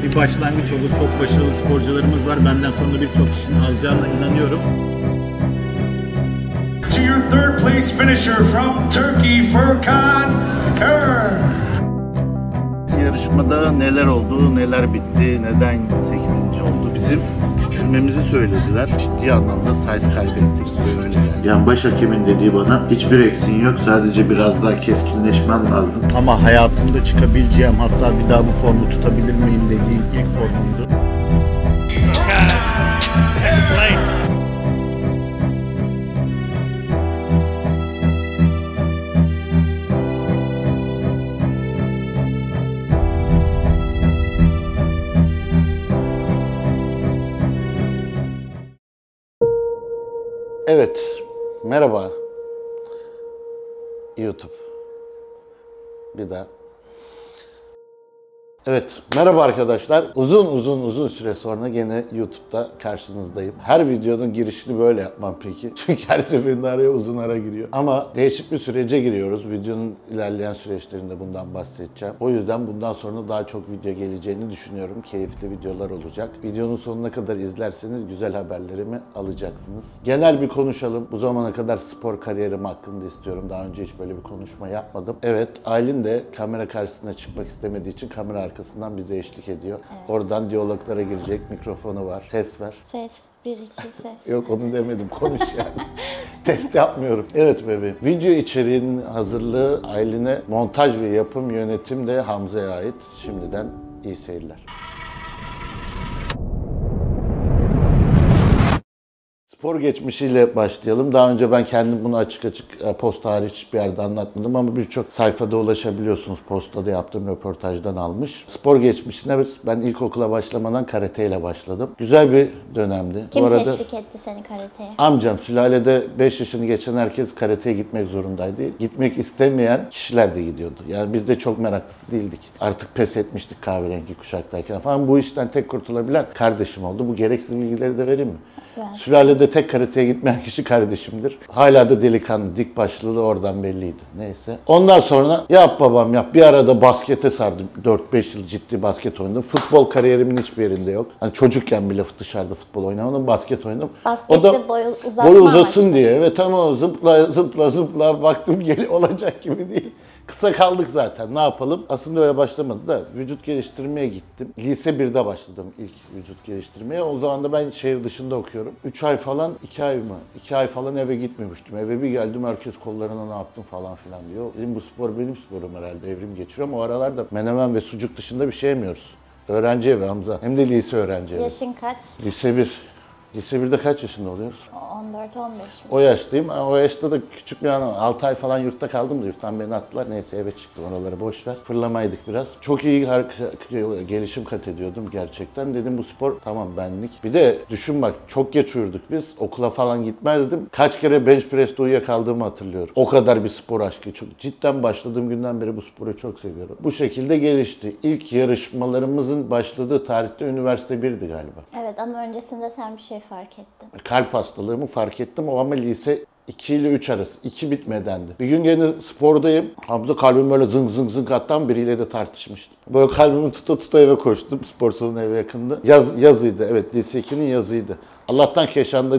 bir başlangıç olur. Çok başarılı sporcularımız var. Benden sonra birçok kişinin alacağına inanıyorum. To your third place finisher from Turkey, Furkan Kern. Yarışmada neler oldu, neler bitti, neden 8. oldu bizim küçülmemizi söylediler. Ciddi anlamda size kaybettik ve öyle geldi. Yani baş hakemin dediği bana hiçbir eksiğin yok, sadece biraz daha keskinleşmen lazım. Ama hayatımda çıkabileceğim, hatta bir daha bu formu tutabilir miyim dediğim ilk formumdu. Evet, merhaba YouTube. Bir daha. Evet, merhaba arkadaşlar. Uzun süre sonra gene YouTube'da karşınızdayım. Her videonun girişini böyle yapmam peki. Çünkü her seferinde araya uzun ara giriyor. Ama değişik bir sürece giriyoruz. Videonun ilerleyen süreçlerinde bundan bahsedeceğim. O yüzden bundan sonra daha çok video geleceğini düşünüyorum. Keyifli videolar olacak. Videonun sonuna kadar izlerseniz güzel haberlerimi alacaksınız. Genel bir konuşalım. Bu zamana kadar spor kariyerim hakkında istiyorum. Daha önce hiç böyle bir konuşma yapmadım. Evet, Aylin de kamera karşısına çıkmak istemediği için kamera arkasından bize eşlik ediyor. Evet. Oradan diyaloglara girecek, mikrofonu var. Ses ver. Ses. 1, 2, ses. Yok onu demedim, konuş yani. Test yapmıyorum. Evet bebeğim. Video içeriğinin hazırlığı Aylin'e, montaj ve yapım yönetim de Hamza'ya ait. Şimdiden iyi seyirler. Spor geçmişiyle başlayalım. Daha önce ben kendim bunu açık posta hariç hiçbir yerde anlatmadım ama birçok sayfada ulaşabiliyorsunuz. Postada yaptığım röportajdan almış. Spor geçmişine ben ilkokula başlamadan karateyle başladım. Güzel bir dönemdi. Kim teşvik etti seni karateye? Amcam. Sülalede 5 yaşını geçen herkes karateye gitmek zorundaydı. Gitmek istemeyen kişiler de gidiyordu. Yani biz de çok meraklısı değildik. Artık pes etmiştik kahverengi kuşaktayken falan. Bu işten tek kurtulabilen kardeşim oldu. Bu gereksiz bilgileri de vereyim mi? Evet. Sülalede tek karateye gitmeyen kişi kardeşimdir. Hala da delikanlı, dik başlılığı oradan belliydi. Neyse. Ondan sonra yap babam yap. Bir arada baskete sardım. 4-5 yıl ciddi basket oynadım. Futbol kariyerimin hiçbir yerinde yok. Hani çocukken bile dışarıda futbol oynamadım. Basket oynadım. Baskette o da boyu uzasın diye. Evet ama zıpla baktım olacak gibi değil. Kısa kaldık zaten. Ne yapalım? Aslında öyle başlamadı da vücut geliştirmeye gittim. Lise 1'de başladım ilk vücut geliştirmeye. O zaman da ben şehir dışında okuyorum. 3 ay falan, 2 ay mı? 2 ay falan eve gitmemiştim. Eve bir geldim herkes kollarına ne yaptın falan filan diyor. Dedim bu spor benim sporum herhalde. Evrim geçiriyorum. O aralarda menemen ve sucuk dışında bir şey yemiyoruz. Öğrenci evi Hamza. Hem de lise öğrenci evi. Yaşın kaç? Lise 1. Lise 1'de kaç yaşında oluyoruz? 14-15 mi? O yaştayım. O yaşta da küçük bir an 6 ay falan yurtta kaldım da yurttan beni attılar. Neyse eve çıktım, oraları boş ver. Fırlamaydık biraz. Çok iyi gelişim kat ediyordum gerçekten. Dedim bu spor tamam benlik. Bir de düşün bak çok geç uyurduk biz. Okula falan gitmezdim. Kaç kere bench press'te uyuyakaldığımı hatırlıyorum. O kadar bir spor aşkı. Çok cidden başladığım günden beri bu sporu çok seviyorum. Bu şekilde gelişti. İlk yarışmalarımızın başladığı tarihte üniversite 1'di galiba. Evet ama öncesinde sen bir şey fark ettin. Kalp hastalığımı fark ettim. O ama lise 2 ile 3 arası. 2 bitmedendi. Bir gün gene spordayım. Hamza kalbim böyle zıng zıng zıng attan biriyle de tartışmıştım. Böyle kalbimi tuta eve koştum. Spor salonu eve yakındı. Yazıydı. Evet lise 2'nin yazıydı. Allah'tan Keşan'da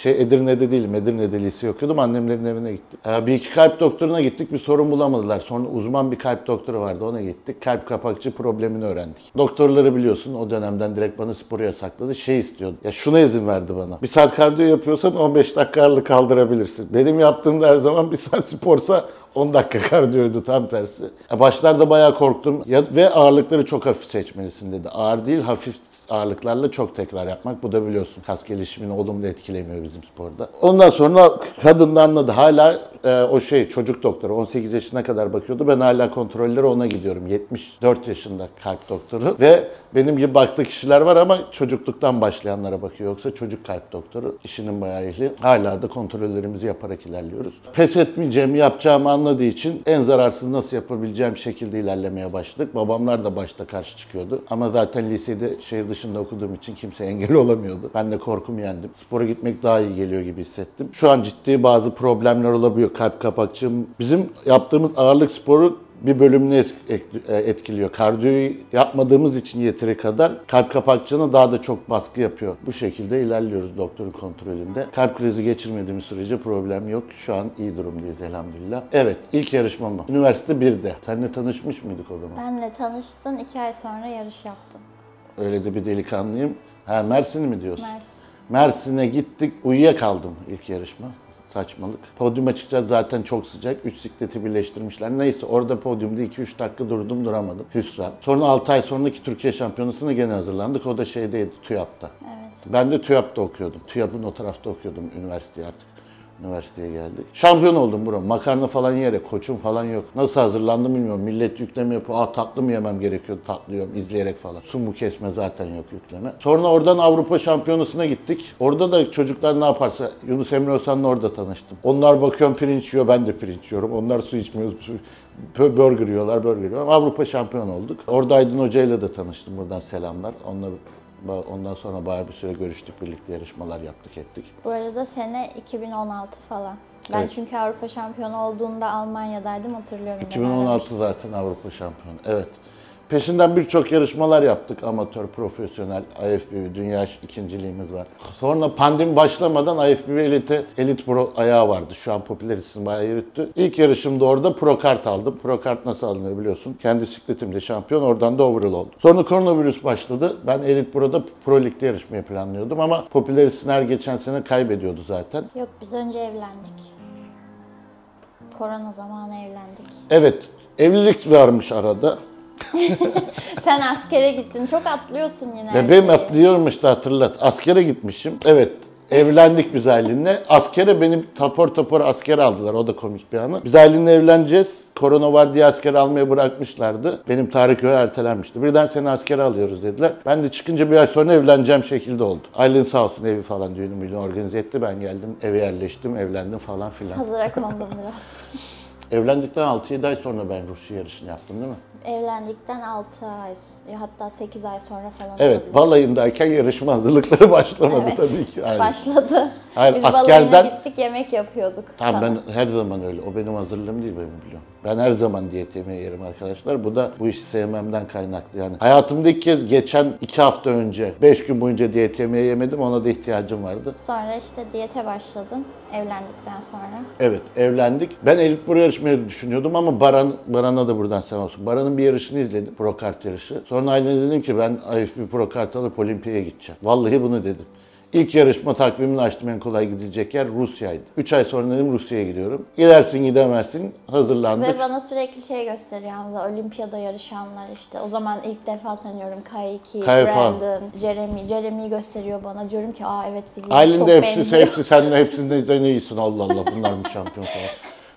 Edirne'de değilim. Edirne'de lise okuyordum. Annemlerin evine gittim. Bir iki kalp doktoruna gittik. Bir sorun bulamadılar. Sonra uzman bir kalp doktoru vardı. Ona gittik. Kalp kapakçı problemini öğrendik. Doktorları biliyorsun o dönemden direkt bana sporu yasakladı. İstiyordu. Ya şuna izin verdi bana. 1 saat kardiyo yapıyorsan 15 dakika ağırlık kaldırabilirsin. Benim yaptığımda her zaman 1 saat sporsa 10 dakika kardiyoydu tam tersi. Başlarda bayağı korktum. Ve ağırlıkları çok hafif seçmelisin dedi. Ağır değil hafif ağırlıklarla çok tekrar yapmak. Bu da biliyorsun kas gelişimini olumlu etkilemiyor bizim sporda. Ondan sonra kadın da anladı. Hala çocuk doktoru 18 yaşına kadar bakıyordu. Ben hala kontrollere ona gidiyorum. 74 yaşında kalp doktoru ve benim gibi baktığı kişiler var ama çocukluktan başlayanlara bakıyor. Yoksa çocuk kalp doktoru işinin bayağı ehli. Hala da kontrollerimizi yaparak ilerliyoruz. Pes etmeyeceğimi yapacağımı anladığı için en zararsız nasıl yapabileceğim şekilde ilerlemeye başladık. Babamlar da başta karşı çıkıyordu. Ama zaten lisede şehir dışında okuduğum için kimse engel olamıyordu. Ben de korkumu yendim. Spora gitmek daha iyi geliyor gibi hissettim. Şu an ciddi bazı problemler olabiliyor. Kalp kapakçığım. Bizim yaptığımız ağırlık sporu bir bölümünü etkiliyor. Kardiyoyu yapmadığımız için yeteri kadar kalp kapakçığına daha da çok baskı yapıyor. Bu şekilde ilerliyoruz doktorun kontrolünde. Kalp krizi geçirmediğimiz sürece problem yok. Şu an iyi durumdayız elhamdülillah. Evet, ilk yarışmam. Üniversite 1'de. Seninle tanışmış mıydık o zaman? Benle tanıştın, 2 ay sonra yarış yaptın. Öyle de bir delikanlıyım. Ha, Mersin'i mi diyorsun? Mersin. Mersin'e gittik. Uyuyakaldım ilk yarışma. Saçmalık. Podyuma çıkacağız, zaten çok sıcak. 3 sikleti birleştirmişler. Neyse orada podyumda 2-3 dakika durdum, duramadım. Hüsran. Sonra 6 ay sonraki Türkiye Şampiyonası'na gene hazırlandık. O da şeydeydi, TÜYAP'ta. Evet. Ben de TÜYAP'ta okuyordum. TÜYAP'ın o tarafta okuyordum üniversiteye artık. Üniversiteye geldik. Şampiyon oldum bro. Makarna falan yiyerek, koçum falan yok. Nasıl hazırlandım bilmiyorum. Millet yükleme yapıyor. Tatlı mı yemem gerekiyordu? Tatlı yiyorum izleyerek falan. Su mu kesme zaten yok yükleme. Sonra oradan Avrupa Şampiyonası'na gittik. Orada da çocuklar ne yaparsa, Yunus Emre Özkan'la orada tanıştım. Onlar bakıyorum pirinç yiyor, ben de pirinç yiyorum. Onlar su içmiyor, burger yiyorlar, burger yiyorlar. Avrupa şampiyon olduk. Orada Aydın Hoca ile de tanıştım. Buradan selamlar. Ondan sonra bayağı bir süre görüştük, birlikte yarışmalar yaptık, ettik. Bu arada sene 2016 falan. Ben Evet. çünkü Avrupa şampiyonu olduğunda Almanya'daydım, hatırlıyorum. 2016 zaten Avrupa şampiyonu. Evet. Peşinden birçok yarışmalar yaptık. Amatör, profesyonel, IFBB, dünya ikinciliğimiz var. Sonra pandemi başlamadan IFBB Elite Pro ayağı vardı. Şu an popüler isim bayağı yürüttü. İlk yarışımda orada Pro Kart aldım. Pro Kart nasıl alınıyor biliyorsun. Kendi sikletimde şampiyon, oradan da overall oldum. Sonra koronavirüs başladı. Ben Elite Pro'da Pro Lig'de yarışmayı planlıyordum ama popüler isim her geçen sene kaybediyordu zaten. Yok, biz önce evlendik. Korona zamanı evlendik. Evet, evlilik varmış arada. Sen askere gittin. Çok atlıyorsun yine her Bebeğim şeyi. atlıyormuş da hatırlat. Askere gitmişim. Evet. Evlendik biz Aylin'le. Askere benim tapor asker aldılar. O da komik bir anı. Biz Aylin'le evleneceğiz. Korona var diye asker almaya bırakmışlardı. Benim tarih öyle ertelenmişti. Birden seni askere alıyoruz dediler. Ben de çıkınca bir ay sonra evleneceğim şekilde oldu. Aylin sağ olsun evi falan düğünümü organize etti. Ben geldim, eve yerleştim, evlendim falan filan. Hazıra kondum biraz. Evlendikten 6-7 ay sonra ben Rusya yarışını yaptım değil mi? Evlendikten 6 ay, hatta 8 ay sonra falan Evet, olabilir. balayındayken yarışma hazırlıkları başlamadı Evet, tabii ki. Aynen. Başladı. Hayır, Biz askerden- balayına gittik, yemek yapıyorduk Tamam, sana. ben her zaman öyle. O benim hazırlığım değil, benim biliyorum. Ben her zaman diyet yemeği yerim arkadaşlar. Bu da bu işi sevmemden kaynaklı. Yani hayatımda ilk kez geçen 2 hafta önce 5 gün boyunca diyet yemeği yemedim. Ona da ihtiyacım vardı. Sonra işte diyete başladın evlendikten sonra. Evet, evlendik. Ben Elite Pro yarışmayı düşünüyordum ama Baran'a da buradan selam olsun. Baran'ın bir yarışını izledim. Pro kart yarışı. Sonra ailene dedim ki ben IFBB Pro kart alıp Olimpiyaya gideceğim. Vallahi bunu dedim. İlk yarışma takvimini açtım, en kolay gidilecek yer Rusya'ydı. 3 ay sonra dedim Rusya'ya gidiyorum. Gidersin gidemezsin, hazırlandık. Ve bana sürekli şey gösteriyor Hamza, olimpiyada yarışanlar işte. O zaman ilk defa tanıyorum Kayki, Kay falan. Brandon, Jeremy'yi gösteriyor bana. Diyorum ki evet fiziğimiz Aylin çok de benziyor. hepsi senle hepsinde iyisin, Allah Allah bunlar mı şampiyon falan.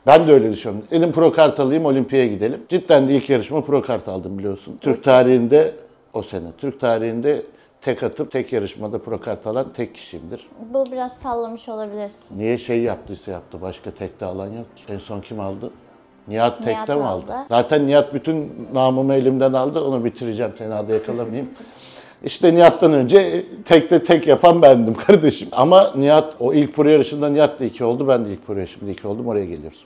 Ben de öyle düşünüyorum. Dedim pro kart alayım, olimpiyaya gidelim. Cidden de ilk yarışma pro kart aldım biliyorsun. Türk tarihinde o sene. Türk tarihinde tek atıp tek yarışmada pro kart alan tek kişiyimdir. Bu biraz sallamış olabilirsin. Niye şey yaptıysa yaptı. Başka tekte alan yok ki. En son kim aldı? Nihat tekte mi aldı? aldı. Zaten Nihat bütün namımı elimden aldı. Onu bitireceğim. Seni adı yakalamayayım. İşte Nihat'tan önce tekte tek yapan bendim kardeşim. Ama Nihat, o ilk pro yarışında Nihat da 2 oldu. Ben de ilk pro yarışımda 2 oldum. Oraya geliyoruz.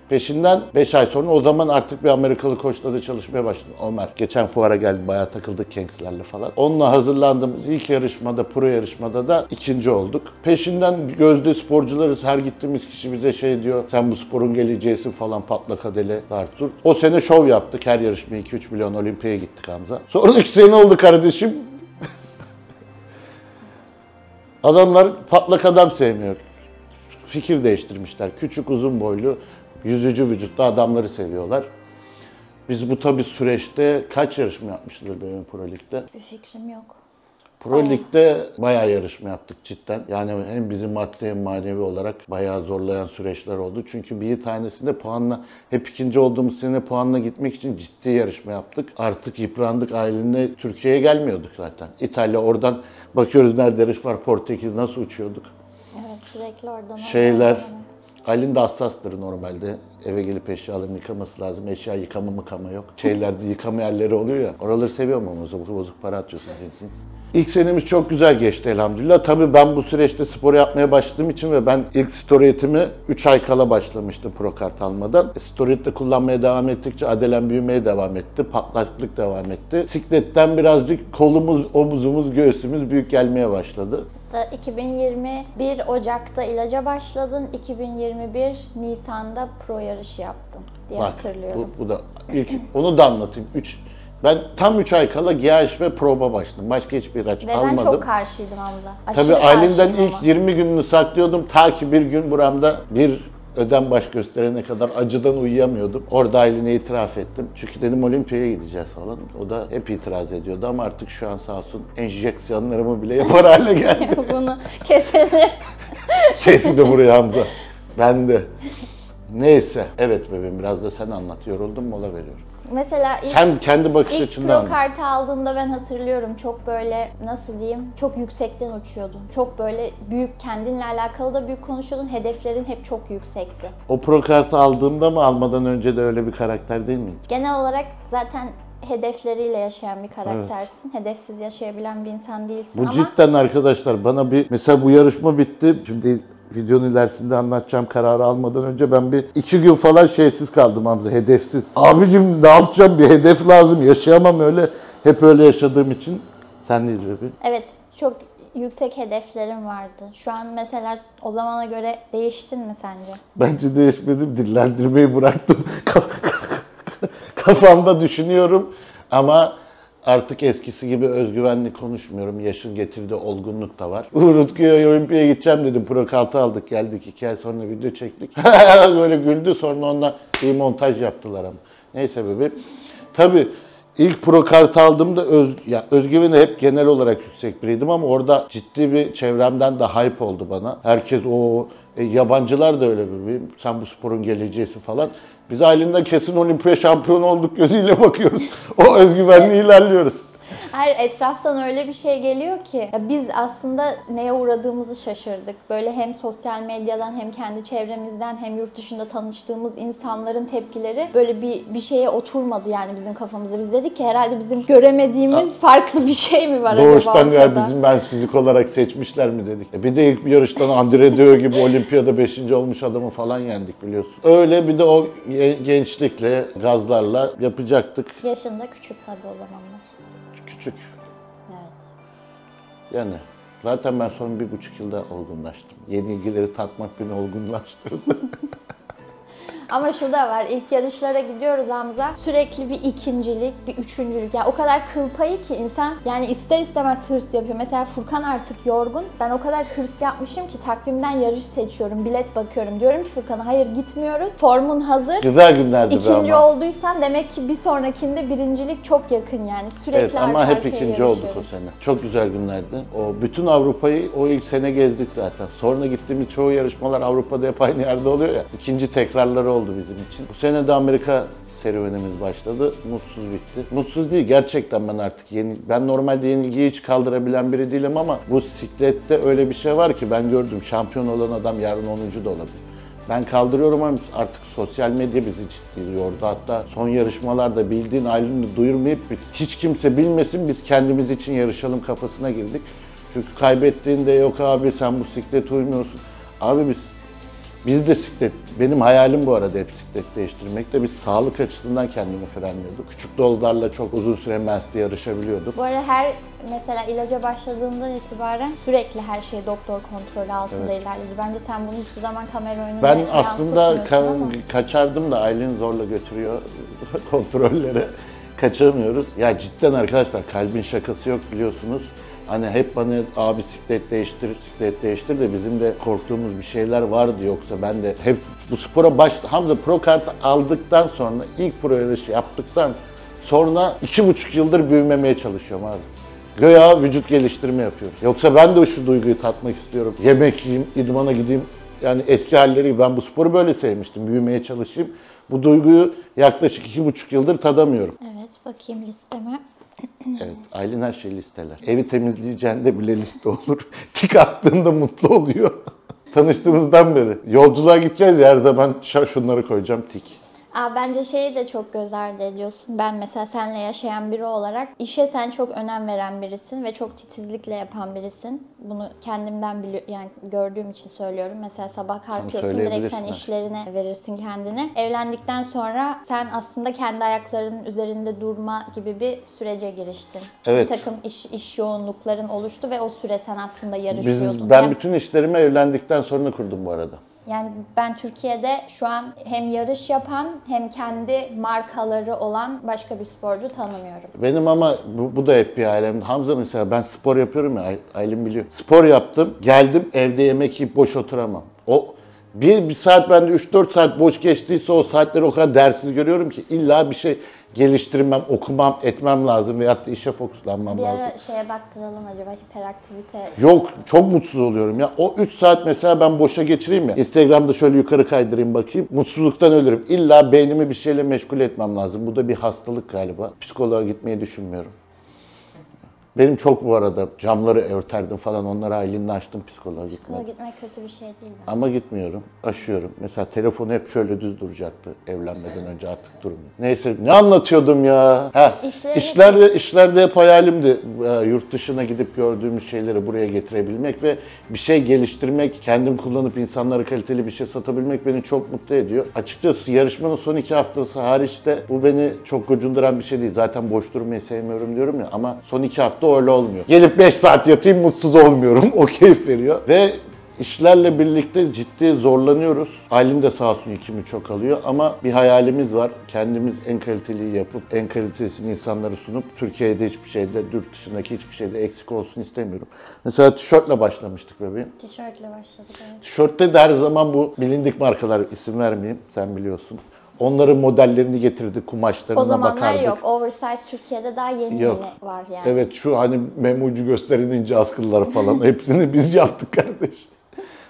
Peşinden 5 ay sonra o zaman artık bir Amerikalı koçla da çalışmaya başladım. Ömer. Geçen fuara geldi. Bayağı takıldık Kings'lerle falan. Onunla hazırlandığımız ilk yarışmada, pro yarışmada da 2. olduk. Peşinden gözde sporcularız. Her gittiğimiz kişi bize şey diyor. Sen bu sporun geleceğisin falan, Patlak Adele, Artur. O sene şov yaptık. Her yarışma 2-3 milyon, Olimpiyaya gittik Hamza. Sonraki sene oldu kardeşim. Adamlar patlak adam sevmiyor. Fikir değiştirmişler. Küçük, uzun boylu, yüzücü vücutlu adamları seviyorlar. Biz bu tabii süreçte kaç yarışma yapmışızdır benim Pro Lig'de? Bir fikrim yok. Pro Lig'de bayağı yarışma yaptık cidden. Yani hem bizi maddi hem manevi olarak bayağı zorlayan süreçler oldu. Çünkü bir tanesinde puanla, hep ikinci olduğumuz sene puanla gitmek için ciddi yarışma yaptık. Artık yıprandık, ailemle Türkiye'ye gelmiyorduk zaten. İtalya, oradan bakıyoruz nerede yarış var, Portekiz, nasıl uçuyorduk. Evet, sürekli oradan. Şeyler, Aylin de hassastır normalde. eve gelip eşyalarını yıkaması lazım. Eşya yıkama yok. Şeylerde yıkama yerleri oluyor ya. Oraları seviyorum ama bozuk para atıyorsun. İlk senemiz çok güzel geçti elhamdülillah. Tabii ben bu süreçte spor yapmaya başladığım için ve ben ilk steroidimi 3 ay kala başlamıştım prokart almadan. Steroid'de kullanmaya devam ettikçe adelen büyümeye devam etti. Patlaklık devam etti. Bisikletten birazcık kolumuz, omuzumuz, göğsümüz büyük gelmeye başladı. 2021 Ocak'ta ilaca başladın, 2021 Nisan'da pro yarışı yaptın diye hatırlıyorum. Bu da ilk onu da anlatayım. Ben tam 3 ay kala GH ve proba başladım. Başka hiçbir ilaç Ve almadım. ben çok karşıydım Hamza. Tabii Aşırı Aylin'den karşıydım ilk ama. 20 gününü saklıyordum. Ta ki bir gün buramda bir ödem baş gösterene kadar acıdan uyuyamıyordum. Orada Aylin'e itiraf ettim. Çünkü dedim Olimpiyaya gideceğiz falan. O da hep itiraz ediyordu ama artık şu an sağ olsun enjeksiyonlarımı bile yapar hale geldi. Bunu keselim. Kesin de buraya Hamza. Ben de. Neyse. Evet bebeğim biraz da sen anlat. Yoruldum mola veriyorum. Mesela Kendi bakış ilk açından pro anlat. kartı aldığında ben hatırlıyorum, çok böyle nasıl diyeyim, çok yüksekten uçuyordun. Çok böyle büyük, kendinle alakalı da büyük konuşuyordun. Hedeflerin hep çok yüksekti. O pro kartı aldığımda mı almadan önce de öyle bir karakter değil miydi? Genel olarak zaten hedefleriyle yaşayan bir karaktersin. Hedefsiz yaşayabilen bir insan değilsin Bu ama cidden arkadaşlar bana mesela bu yarışma bitti. Şimdi videonun ilerisinde anlatacağım kararı almadan önce ben bir 2 gün falan şeysiz kaldım Hamza, hedefsiz. Abicim ne yapacağım, bir hedef lazım, yaşayamam öyle. Hep öyle yaşadığım için. Sen ne diyorsun? evet, çok yüksek hedeflerim vardı. Şu an mesela o zamana göre değiştin mi sence? Bence değişmedim, dillendirmeyi bıraktım. Kafamda düşünüyorum ama artık eskisi gibi özgüvenli konuşmuyorum. Yaşın getirdiği olgunluk da var. Utku'ya Olimpiyaya gideceğim dedim. Pro kartı aldık geldik. 2 ay sonra video çektik. Böyle güldü, sonra ondan bir montaj yaptılar ama. Neyse bebeğim. Tabii ilk pro kartı aldığımda özgüveni hep genel olarak yüksek biriydim ama orada ciddi bir çevremden de hype oldu bana. Herkes yabancılar da öyle bebeğim. Sen bu sporun geleceğisi falan. Biz Aylin'den kesin olimpiya şampiyonu olduk gözüyle bakıyoruz. O özgüvenli ilerliyoruz. Her etraftan öyle bir şey geliyor ki ya biz aslında neye uğradığımızı şaşırdık. Böyle hem sosyal medyadan hem kendi çevremizden hem yurt dışında tanıştığımız insanların tepkileri böyle bir şeye oturmadı yani bizim kafamıza. Biz dedik ki herhalde bizim göremediğimiz farklı bir şey mi var Doğuştan acaba galiba ben fizik olarak seçmişler mi dedik. Bir de ilk bir yarıştan Andre Deo gibi olimpiyada 5. olmuş adamı falan yendik biliyorsun. Öyle bir de o gençlikle, gazlarla yapacaktık. Yaşında küçük tabii o zamanlar. Küçük. Evet. Yani zaten ben son 1,5 yılda olgunlaştım. Yeni ilgileri tatmak beni olgunlaştırdı. Ama şu da var, ilk yarışlara gidiyoruz Hamza. Sürekli bir ikincilik, bir üçüncülük. Yani o kadar kıl payı ki insan yani ister istemez hırs yapıyor. Mesela Furkan artık yorgun. Ben o kadar hırs yapmışım ki takvimden yarış seçiyorum, bilet bakıyorum. Diyorum ki Furkan'a hayır gitmiyoruz, formun hazır. Güzel günlerdi İkinci ama. olduysan demek ki bir sonrakinde birincilik çok yakın yani. Sürekli Evet ama hep arkaya ikinci olduk o yarışıyoruz. sene. Çok güzel günlerdi. O bütün Avrupa'yı o ilk sene gezdik zaten. Sonra gittiğimiz çoğu yarışmalar Avrupa'da hep aynı yerde oluyor ya. İkinci tekrarları oldu bizim için. Bu sene de Amerika serüvenimiz başladı. Mutsuz bitti. Mutsuz değil gerçekten ben artık ben normalde yenilgiyi hiç kaldırabilen biri değilim ama bu siklette öyle bir şey var ki ben gördüm. Şampiyon olan adam yarın 10. da olabilir. Ben kaldırıyorum ama artık sosyal medya bizi ciddi yordu. Hatta son yarışmalarda bildiğin Aylin'i duyurmayıp biz hiç kimse bilmesin biz kendimiz için yarışalım kafasına girdik. Çünkü kaybettiğinde yok abi sen bu siklete uymuyorsun. Abi biz de benim hayalim bu arada hep siklet değiştirmekte. Biz sağlık açısından kendimi frenliyorduk. Küçük dozlarla çok uzun süre Mass'te yarışabiliyorduk. Bu ara mesela ilaca başladığından itibaren sürekli her şey doktor kontrolü altında ilerledi. Bence sen bunu hiçbir zaman kamera önüne Ben aslında yansıtmıyorsun ama. kaçardım da Aylin zorla götürüyor kontrollere. Kaçamıyoruz. Ya cidden arkadaşlar kalbin şakası yok biliyorsunuz. Hani hep bana abi siklet değiştir de bizim de korktuğumuz bir şeyler vardı yoksa ben de hep bu spora Hamza pro kart aldıktan sonra ilk pro yarışı yaptıktan sonra 2,5 yıldır büyümemeye çalışıyorum abi. Göya vücut geliştirme yapıyorum. Yoksa ben de şu duyguyu tatmak istiyorum. Yemek yiyeyim, idmana gideyim. Yani eski halleri ben bu sporu böyle sevmiştim. Büyümeye çalışayım. Bu duyguyu yaklaşık 2,5 yıldır tadamıyorum. Evet, bakayım listeme. Evet, Aylin her şeyi listeler. Evi temizleyeceğinde bile liste olur. Tik attığında mutlu oluyor. Tanıştığımızdan beri. Yolculuğa gideceğiz ya, her zaman şunları koyacağım tik. Bence şeyi de çok göz ardı ediyorsun. Ben mesela seninle yaşayan biri olarak işe sen çok önem veren birisin ve çok titizlikle yapan birisin. Bunu kendimden yani gördüğüm için söylüyorum. Mesela sabah kalkıyorsun, direkt sen işlerine verirsin kendini. Evlendikten sonra sen aslında kendi ayaklarının üzerinde durma gibi bir sürece giriştin. Evet. Bir takım iş yoğunlukların oluştu ve o süre sen aslında yarışıyordun. Ben bütün işlerimi evlendikten sonra kurdum bu arada. Yani ben Türkiye'de şu an hem yarış yapan hem kendi markaları olan başka bir sporcu tanımıyorum. Benim ama bu da hep bir ailem. Hamza mesela, ben spor yapıyorum ya, Aylin biliyor. Spor yaptım, geldim evde yemek yiyip boş oturamam. O bir saat bende 3-4 saat boş geçtiyse o saatleri o kadar değersiz görüyorum ki illa bir şey geliştirmem, okumam, etmem lazım veyahut da işe fokuslanmam lazım. Bir ara şeye baktıralım acaba, hiperaktivite. Yok, çok mutsuz oluyorum ya. O 3 saat mesela ben boşa geçireyim ya. Instagram'da şöyle yukarı kaydırayım bakayım. Mutsuzluktan ölürüm. İlla beynimi bir şeyle meşgul etmem lazım. Bu da bir hastalık galiba. Psikoloğa gitmeyi düşünmüyorum. Benim çok bu arada camları örterdim falan, onları Aylin'le açtım psikoloğa gitmeye. Psikoloğa gitmek kötü bir şey değil mi? Ama gitmiyorum, aşıyorum. Mesela telefonu hep şöyle düz duracaktı evlenmeden önce, artık durmuyor. Neyse, ne anlatıyordum ya? İşlerde hep hayalimdi. Yurt dışına gidip gördüğümüz şeyleri buraya getirebilmek ve bir şey geliştirmek, kendim kullanıp insanlara kaliteli bir şey satabilmek beni çok mutlu ediyor. Açıkçası yarışmanın son 2 haftası hariç de bu beni çok gocunduran bir şey değil. Zaten boş durmayı sevmiyorum diyorum ya, ama son 2 hafta öyle olmuyor. Gelip 5 saat yatayım, mutsuz olmuyorum. O keyif veriyor. Ve işlerle birlikte ciddi zorlanıyoruz. Aylin de sağ olsun yükümü çok alıyor ama bir hayalimiz var. Kendimiz en kaliteliyi yapıp en kalitesini insanlara sunup Türkiye'de hiçbir şeyde, yurt dışındaki hiçbir şeyde eksik olsun istemiyorum. Mesela tişörtle başlamıştık bebeğim. Tişörtle başladık, evet. Tişörtte de her zaman bu bilindik markalar, isim vermeyeyim, sen biliyorsun. Onların modellerini getirdik, kumaşlarına O zamanlar bakardık. yok. Oversize Türkiye'de daha yeni var yani. Evet, şu hani memucu gösterinin ince askıları falan hepsini biz yaptık kardeş.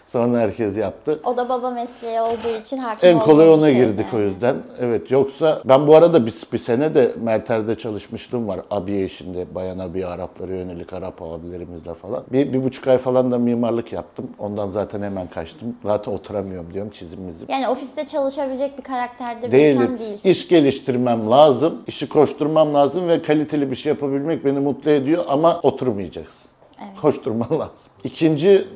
Sonra herkes yaptı. O da baba mesleği olduğu için hakim En kolay olduğum bir ona şeydi girdik yani. o yüzden. Evet, yoksa ben bu arada bir sene de Merter'de çalışmışlığım var. Abiye işinde, bayan abiye, Araplara yönelik Arap abilerimizle falan. Bir buçuk ay falan da mimarlık yaptım. Ondan zaten hemen kaçtım. Zaten oturamıyorum diyorum, çizimimizi. Yani ofiste çalışabilecek bir karakterde bir Değilim. insan değilsin. İş geliştirmem lazım, işi koşturmam lazım ve kaliteli bir şey yapabilmek beni mutlu ediyor ama oturmayacaksın. Evet. Koşturman lazım. İkinci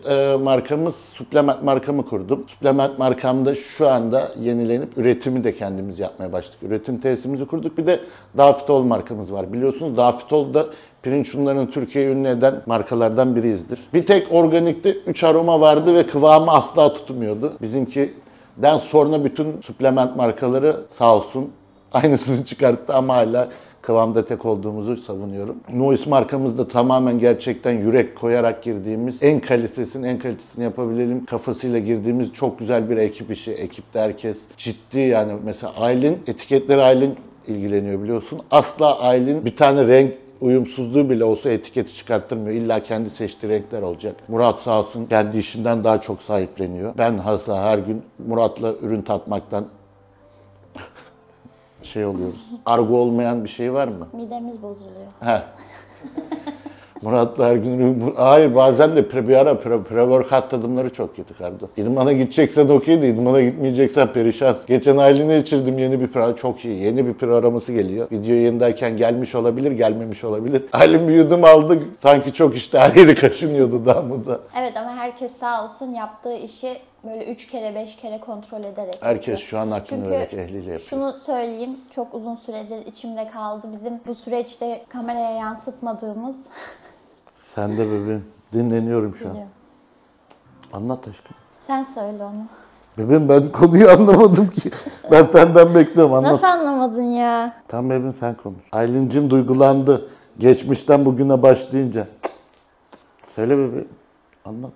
markamız, suplement markamı kurdum. Suplement markamda şu anda yenilenip üretimi de kendimiz yapmaya başladık. Üretim tesisimizi kurduk. Bir de Dafitol markamız var. Biliyorsunuz Dafitol da pirinç unlarını Türkiye'yi ünlü eden markalardan biriyizdir. Bir tek organikte 3 aroma vardı ve kıvamı asla tutmuyordu. Bizimkiden sonra bütün suplement markaları sağ olsun aynısını çıkarttı ama hala kıvamda tek olduğumuzu savunuyorum. Noise markamız da tamamen gerçekten yürek koyarak girdiğimiz, en kalitesini yapabilelim kafasıyla girdiğimiz çok güzel bir ekip işi. Ekipte herkes ciddi, yani mesela Aylin ilgileniyor biliyorsun. Asla Aylin bir tane renk uyumsuzluğu bile olsa etiketi çıkarttırmıyor. İlla kendi seçtiği renkler olacak. Murat sağ olsun kendi işinden daha çok sahipleniyor. Ben her gün Murat'la ürün tatmaktan oluyoruz. Argo olmayan bir şey var mı? Midemiz bozuluyor. He. Murat'la her gün... Hayır, bazen de pre-workout tadımları çok kötü Kardo. İdmana gideceksen okeydi, idmana gitmeyeceksen perişan. Geçen Aylin'e içirdim yeni bir çok iyi. Yeni bir araması geliyor. Video yayındayken gelmiş olabilir, gelmemiş olabilir. Aylin bir yudum aldı, sanki çok işte her yeri kaşınıyordu da. Evet, ama herkes sağ olsun yaptığı işi böyle 3 kere 5 kere kontrol ederek Herkes yapıyor. şu an hakkını vererek ehliyle yapıyor. Şunu söyleyeyim, çok uzun süredir içimde kaldı. Bizim bu süreçte kameraya yansıtmadığımız... Sen de bebeğim. Dinleniyorum şu an. Biliyorum. Anlat aşkım. Sen söyle onu. Bebeğim, ben konuyu anlamadım ki. Ben senden bekliyorum, anlat. Nasıl anlamadın ya? Tamam bebeğim, sen konuş. Aylin'cim duygulandı. Geçmişten bugüne başlayınca. Söyle bebeğim. Anlat.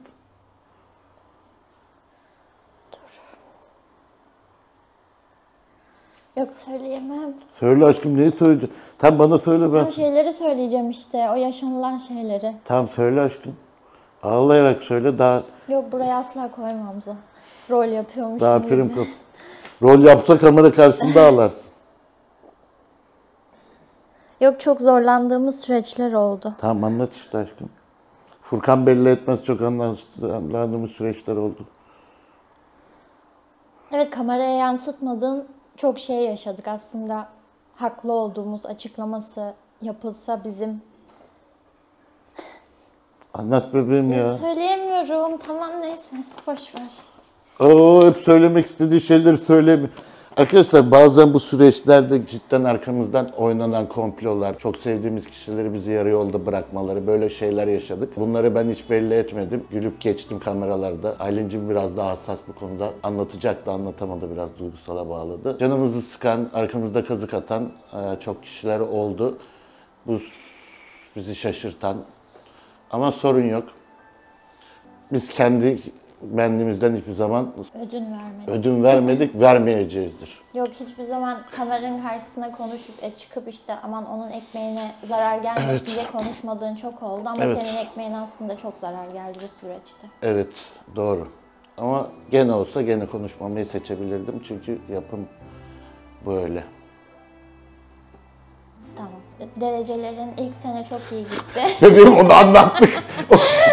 Yok, söyleyemem. Söyle aşkım, neyi söyleyeceksin? Sen bana söyle, ben... O şeyleri söyleyeceğim işte, o yaşanılan şeyleri. Tamam söyle aşkım. Ağlayarak söyle, daha Yok, buraya asla koymam Hamza. Rol yapıyormuşum daha gibi. prim kap. Rol yapsa kamera karşısında ağlarsın. Yok, çok zorlandığımız süreçler oldu. Tamam anlat işte aşkım. Furkan belli etmez, çok anladığımız süreçler oldu. Evet, kameraya yansıtmadığın çok şey yaşadık aslında. Haklı olduğumuz açıklaması yapılsa bizim... Anlat bebeğim ya. Söyleyemiyorum. Tamam, neyse. Boş ver. Hep söylemek istediği şeyleri söylemiyor. Arkadaşlar bazen bu süreçlerde cidden arkamızdan oynanan komplolar, çok sevdiğimiz kişileri bizi yarı yolda bırakmaları, böyle şeyler yaşadık. Bunları ben hiç belli etmedim. Gülüp geçtim kameralarda. Aylin'cim biraz daha hassas bu konuda. Anlatacaktı, anlatamadı, biraz duygusala bağladı. Canımızı sıkan, arkamızda kazık atan çok kişiler oldu. Bu bizi şaşırtan. Ama sorun yok. Biz kendi benliğimizden hiçbir zaman ödün vermedik, vermeyeceğizdir. Yok, hiçbir zaman kameranın karşısına konuşup çıkıp işte aman onun ekmeğine zarar gelmesin diye konuşmadığın çok oldu ama senin ekmeğine aslında çok zarar geldi bu süreçte. Evet, doğru. Ama gene olsa gene konuşmamayı seçebilirdim çünkü yapım böyle. Tamam. Derecelerin ilk sene çok iyi gitti. Bebeğim onu anlattık.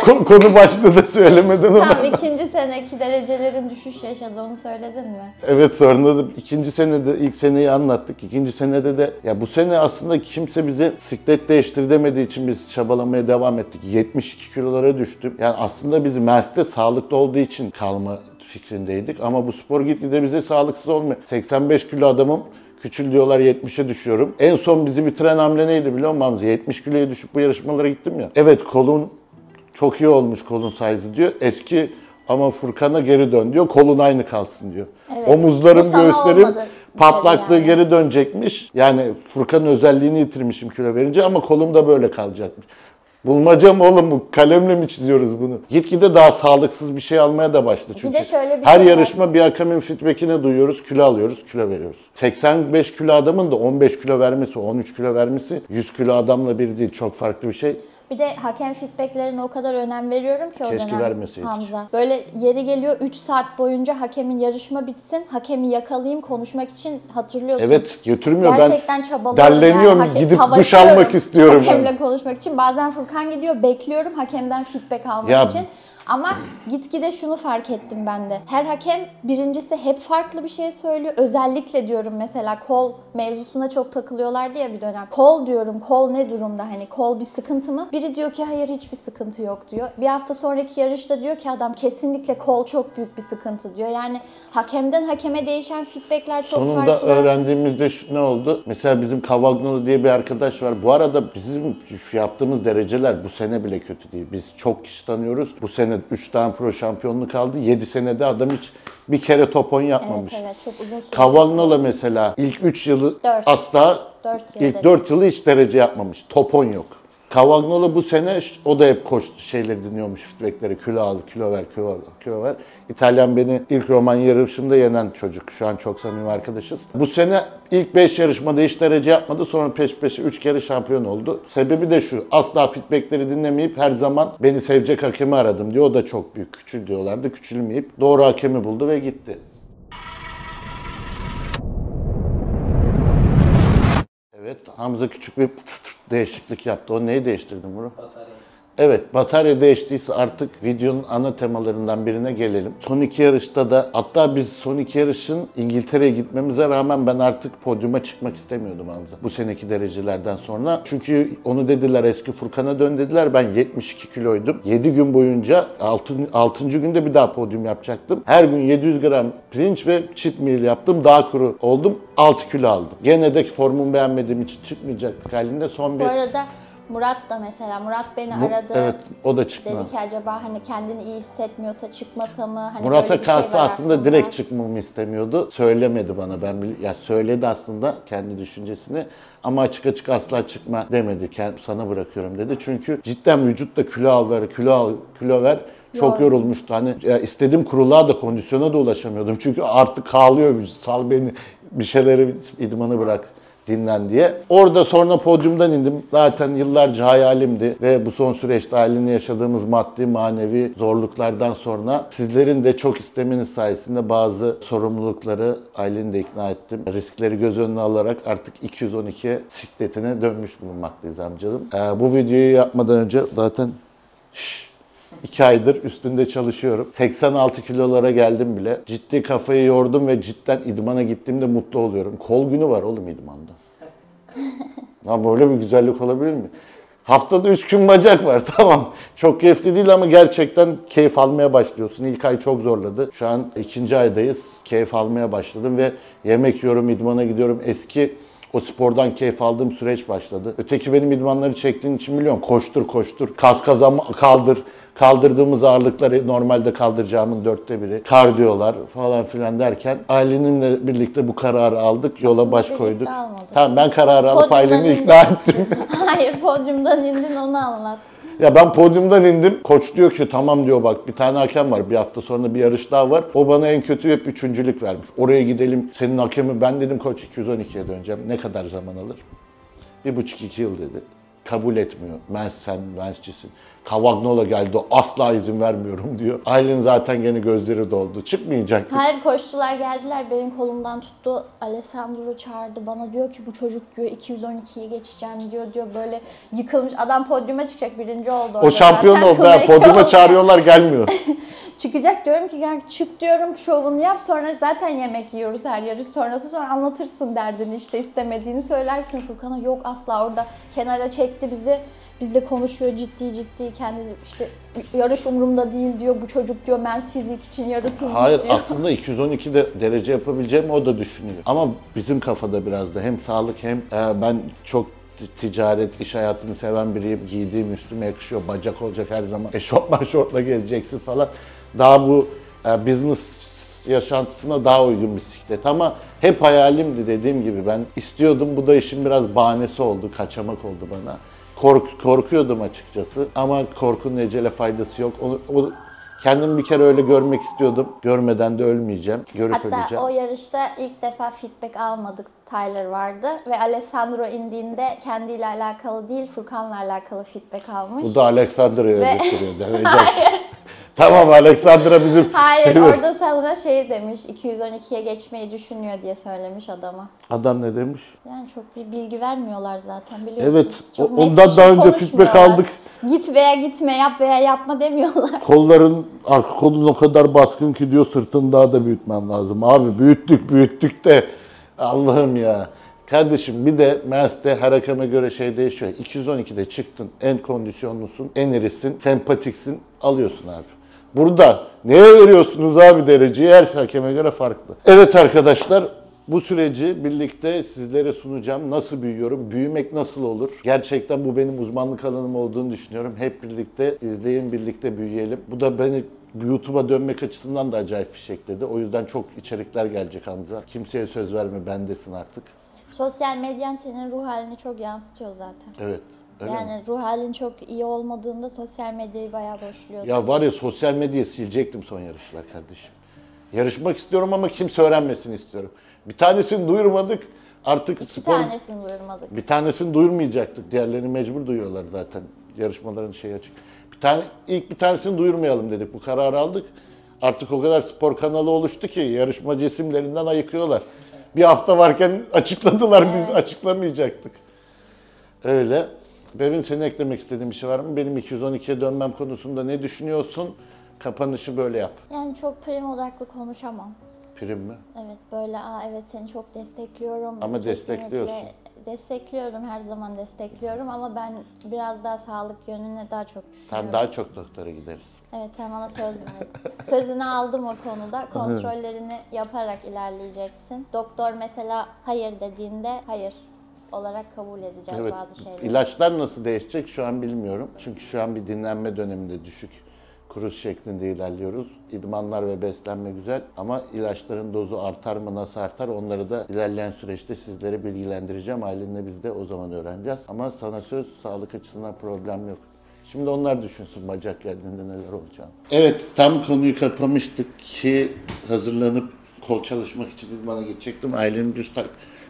Konu başlığı da söylemeden onu. Tamam, ikinci seneki derecelerin düşüş yaşadığını söyledin mi? Evet, sonra da ikinci senede ilk seneyi anlattık. İkinci senede de ya bu sene aslında kimse bize siklet değiştir demediği için biz çabalamaya devam ettik. 72 kilolara düştüm. Yani aslında biz Mersin'de sağlıklı olduğu için kalma fikrindeydik. Ama bu spor gitgide bize sağlıksız olmuyor. 85 kilo adamım. Küçül diyorlar, 70'e düşüyorum. En son bizi bitiren hamle neydi biliyor musun Hamza? 70 kiloya düşüp bu yarışmalara gittim ya. Evet, kolun çok iyi olmuş, kolun size'ı diyor. Eski ama Furkan'a geri dön diyor. Kolun aynı kalsın diyor. Evet, omuzlarım, göğüslerim patlaklığı yani. geri dönecekmiş. Yani Furkan'ın özelliğini yitirmişim kilo verince ama kolum da böyle kalacakmış. Bulmaca mı oğlum bu? Kalemle mi çiziyoruz bunu? Gitgide daha sağlıksız bir şey almaya da başladı çünkü. Bir de şöyle bir her şey yarışma var. Bir hakemin feedback'ini duyuyoruz, kilo alıyoruz, kilo veriyoruz. 85 kilo adamın da 15 kilo vermesi, 13 kilo vermesi 100 kilo adamla bir değil. Çok farklı bir şey. Bir de hakem feedbacklerine o kadar önem veriyorum ki o Keşke dönem vermeseydik. Hamza. Böyle yeri geliyor 3 saat boyunca hakemin yarışma bitsin, hakemi yakalayayım konuşmak için, hatırlıyorsun. Evet, götürmüyor. Gerçekten çabalıyorum. derleniyorum, yani. gidip duş Savaşıyorum almak istiyorum. hakemle konuşmak için. Bazen Furkan gidiyor, bekliyorum hakemden feedback almak Ya, için. Ama gitgide şunu fark ettim ben de. Her hakem birincisi hep farklı bir şey söylüyor. Özellikle diyorum mesela kol mevzusuna çok takılıyorlardı ya bir dönem. Kol diyorum, kol ne durumda? Hani kol bir sıkıntı mı? Biri diyor ki hayır, hiçbir sıkıntı yok diyor. Bir hafta sonraki yarışta diyor ki adam kesinlikle kol çok büyük bir sıkıntı diyor. Yani hakemden hakeme değişen feedbackler çok Sonunda farklı. öğrendiğimizde ne oldu? Mesela bizim Cavagnolo diye bir arkadaş var. Bu arada bizim şu yaptığımız dereceler bu sene bile kötü değil. Biz çok kişi tanıyoruz. Bu sene 3 tane pro şampiyonluk kaldı. 7 senede adam hiç bir kere top 10 yapmamış. Evet, çok uzun süre. Cavagnolo mesela ilk 3 yılı 4. asla 4 ilk 4 yılı hiç derece yapmamış. Top 10 yok. Cavagnolo bu sene o da hep koştu şeyleri dinliyormuş, feedbackleri. Kilo al, kilo ver, kilo ver. İtalyan beni ilk Romanya yarışımda yenen çocuk. Şu an çok samimi arkadaşız. Bu sene ilk 5 yarışmada hiç derece yapmadı. Sonra peş peşe 3 kere şampiyon oldu. Sebebi de şu. Asla feedbackleri dinlemeyip her zaman beni sevecek hakemi aradım diyor. O da çok büyük. Küçül diyorlardı. Küçülmeyip doğru hakemi buldu ve gitti. Evet, Hamza küçük bir değişiklik yaptı. O neyi değiştirdin bunu? Batarya. Evet, batarya değiştiyse artık videonun ana temalarından birine gelelim. Son 2 yarışta da, hatta biz son 2 yarışın İngiltere'ye gitmemize rağmen ben artık podyuma çıkmak istemiyordum Hamza. Bu seneki derecelerden sonra. Çünkü onu dediler, eski Furkan'a dön dediler. Ben 72 kiloydum. 7 gün boyunca 6. günde bir daha podyum yapacaktım. Her gün 700 gram pirinç ve cheat meal yaptım. Daha kuru oldum. 6 kilo aldım. Gene de formumu beğenmediğim için çıkmayacaktık halinde son bir... Bu arada Murat da mesela, Murat beni aradı. Evet, o da çıkma. Dedi ki acaba hani kendini iyi hissetmiyorsa çıkmasa mı? Hani Murat'a böyle bir şey kalsa var aslında aklımda. direkt çıkmamı istemiyordu. Söylemedi bana. Ya söyledi aslında kendi düşüncesini ama açık açık asla çıkma demedi. Sana bırakıyorum dedi. Çünkü cidden vücutta kilo al ver, kilo ver. Çok yorulmuştu. Hani ya istediğim kuruluğa da kondisyona da ulaşamıyordum. Çünkü artık kağlıyor vücut. Sal beni, bir şeyleri idmanı bırak, dinlen diye. Orada sonra podyumdan indim. Zaten yıllarca hayalimdi ve bu son süreçte Aylin'le yaşadığımız maddi manevi zorluklardan sonra sizlerin de çok istemeniz sayesinde bazı sorumlulukları Aylin'i de ikna ettim. Riskleri göz önüne alarak artık 212 sikletine dönmüş bulunmaktayız amcacığım. Bu videoyu yapmadan önce zaten 2 aydır üstünde çalışıyorum. 86 kilolara geldim bile. Ciddi kafayı yordum ve cidden idmana gittiğimde mutlu oluyorum. Kol günü var oğlum idmanda. Ama böyle bir güzellik olabilir mi? Haftada 3 gün bacak var, tamam. Çok keyifli değil ama gerçekten keyif almaya başlıyorsun. İlk ay çok zorladı. Şu an 2. aydayız. Keyif almaya başladım ve yemek yiyorum, idmana gidiyorum. Eski o spordan keyif aldığım süreç başladı. Öteki benim idmanları çektiğin için biliyorum. Koştur koştur, kas kaldır. Kaldırdığımız ağırlıkları normalde kaldıracağımın 1/4'ü. Kardiyolar falan filan derken ailenimle birlikte bu kararı aldık. Yola Aslında baş birlikte koyduk. almadık. Tamam, ben kararı alıp Podyumdan ailemi indin. ikna ettim. Hayır, podyumdan indin, onu anlat. Ya ben podyumdan indim. Koç diyor ki tamam diyor, bak bir tane hakem var. Bir hafta sonra bir yarış daha var. O bana en kötü hep 3.'lük vermiş. Oraya gidelim. Senin hakemi ben dedim, koç 212'ye döneceğim. Ne kadar zaman alır? 1,5-2 yıl dedi. Kabul etmiyor. Sen mensçisin. Cavagnola geldi. Asla izin vermiyorum diyor. Ailen zaten gene gözleri doldu. Çıkmayacaktı. Hayır, koştular geldiler, benim kolumdan tuttu. Alessandro çağırdı, bana diyor ki bu çocuk diyor 212'yi geçeceğim diyor böyle yıkılmış. Adam podyuma çıkacak, birinci oldu orada. O şampiyon Zaten oldu. Tuna iki Podyuma oldu. çağırıyorlar, gelmiyor. Çıkacak, diyorum ki gel çık diyorum, şovunu yap, sonra zaten yemek yiyoruz her yarış sonrası, sonra anlatırsın derdini, işte istemediğini söylersin Furkan'a. Yok asla, orada kenara çekti bizi. Bizle konuşuyor ciddi kendi, işte yarış umurumda değil diyor, bu çocuk diyor mens fizik için yaratılmış Hayır, diyor. aslında 212'de derece yapabileceğimi o da düşünüyor. Ama bizim kafada biraz da hem sağlık hem ben çok ticaret, iş hayatını seven biriyim. Giydiğim üstüme yakışıyor. Bacak olacak her zaman. Eşofman şortla gezeceksin falan. Daha bu business yaşantısına daha uygun bisiklet. Ama hep hayalimdi, dediğim gibi. Ben istiyordum. Bu da işin biraz bahanesi oldu. Kaçamak oldu bana. Korkuyordum açıkçası. Ama korkunun ecele faydası yok. Kendimi bir kere öyle görmek istiyordum. Görmeden de ölmeyeceğim. Görüp Hatta öleceğim. o yarışta ilk defa feedback almadık. Tyler vardı ve Alessandro indiğinde kendiyle alakalı değil, Furkan'la alakalı feedback almış. Bu da Alexandra'ya Ve- götürüyor. Tamam, Alexandra bizim... Hayır, seviyoruz. orada sonra şey demiş, 212'ye geçmeyi düşünüyor diye söylemiş adama. Adam ne demiş? Yani çok bir bilgi vermiyorlar zaten, biliyorsun. Evet, Çok net ondan bir şey daha önce feedback konuşmuyorlar. aldık. Git veya gitme, yap veya yapma demiyorlar. Kolların, arka kolun o kadar baskın ki diyor, sırtını daha da büyütmen lazım. Abi büyüttük de Allah'ım ya. Kardeşim bir de Mens'te her hakeme göre şey değişiyor. 212'de çıktın, en kondisyonlusun, en irisin, sempatiksin, alıyorsun abi. Burada neye veriyorsunuz abi dereceyi? Her hakeme göre farklı. Evet arkadaşlar, bu süreci birlikte sizlere sunacağım. Nasıl büyüyorum? Büyümek nasıl olur? Gerçekten bu benim uzmanlık alanım olduğunu düşünüyorum. Hep birlikte izleyin, birlikte büyüyelim. Bu da beni YouTube'a dönmek açısından da acayip fişekledi. O yüzden çok içerikler gelecek Hamza. Kimseye söz verme, bendesin artık. Sosyal medyan senin ruh halini çok yansıtıyor zaten. Evet. Öyle mi? Yani ruh halin çok iyi olmadığında sosyal medyayı bayağı boşluyorsun. Ya var ya, sosyal medyayı silecektim son yarışlar kardeşim. Yarışmak istiyorum ama kimse öğrenmesin istiyorum. Bir tanesini duyurmadık. Artık İki tanesini duyurmadık. Bir tanesini duyurmayacaktık. Diğerlerini mecbur duyuyorlar zaten. Yarışmaların şeyi açık. İlk bir tanesini duyurmayalım dedik. Bu kararı aldık. Artık o kadar spor kanalı oluştu ki yarışmacı isimlerinden ayıkıyorlar. Bir hafta varken açıkladılar, biz açıklamayacaktık. Öyle. Benim senin eklemek istediğin bir şey var mı? Benim 212'ye dönmem konusunda ne düşünüyorsun? Kapanışı böyle yap. Yani çok prim odaklı konuşamam. Prim mi? Evet, böyle evet seni çok destekliyorum. Ama Kesinlikle destekliyorsun. Destekliyorum, her zaman destekliyorum ama ben biraz daha sağlık yönüne daha çok düşünüyorum. Sen daha çok doktora gideriz. Evet, sen bana söz verdin. Sözünü aldım o konuda. Kontrollerini yaparak ilerleyeceksin. Doktor mesela hayır dediğinde hayır olarak kabul edeceğiz Evet. bazı şeyleri. İlaçlar nasıl değişecek şu an bilmiyorum. Çünkü şu an bir dinlenme döneminde, düşük kruz şeklinde ilerliyoruz. İdmanlar ve beslenme güzel ama ilaçların dozu artar mı, nasıl artar, onları da ilerleyen süreçte sizlere bilgilendireceğim. Ailenle biz de o zaman öğreneceğiz. Ama sana söz, sağlık açısından problem yok. Şimdi onlar düşünsün bacak geldiğinde neler olacağını. Evet, tam konuyu kapamıştık ki hazırlanıp kol çalışmak için idmana gidecektim. Ailenin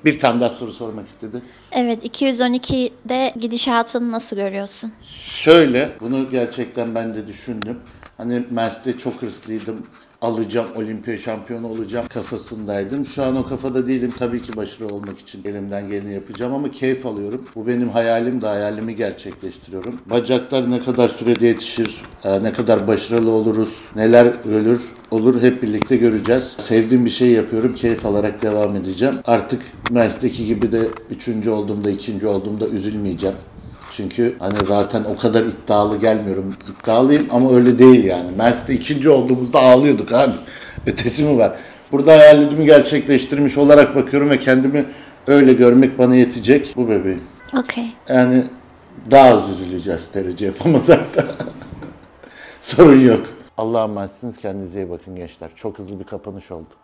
bir tane daha soru sormak istedi. Evet, 212'de gidişatını nasıl görüyorsun? Şöyle, bunu gerçekten ben de düşündüm. Hani Mercedes çok hırslıydım. Alacağım, olimpiya şampiyonu olacağım kafasındaydım. Şu an o kafada değilim. Tabii ki başarılı olmak için elimden geleni yapacağım ama keyif alıyorum. Bu benim hayalim de, hayalimi gerçekleştiriyorum. Bacaklar ne kadar sürede yetişir, ne kadar başarılı oluruz, neler olur hep birlikte göreceğiz. Sevdiğim bir şey yapıyorum, keyif alarak devam edeceğim. Artık Mercedes'teki gibi de 3. olduğumda, 2. olduğumda üzülmeyeceğim. Çünkü hani zaten o kadar iddialı gelmiyorum. İddialıyım ama öyle değil yani. Mercedes 2. olduğumuzda ağlıyorduk abi. Ötesi mi var? Burada hayalimi gerçekleştirmiş olarak bakıyorum ve kendimi öyle görmek bana yetecek. Bu bebeğim. Okay. Yani daha az üzüleceğiz derece yapamasak da. Sorun yok. Allah'a emanetsiniz. Kendinize iyi bakın gençler. Çok hızlı bir kapanış oldu.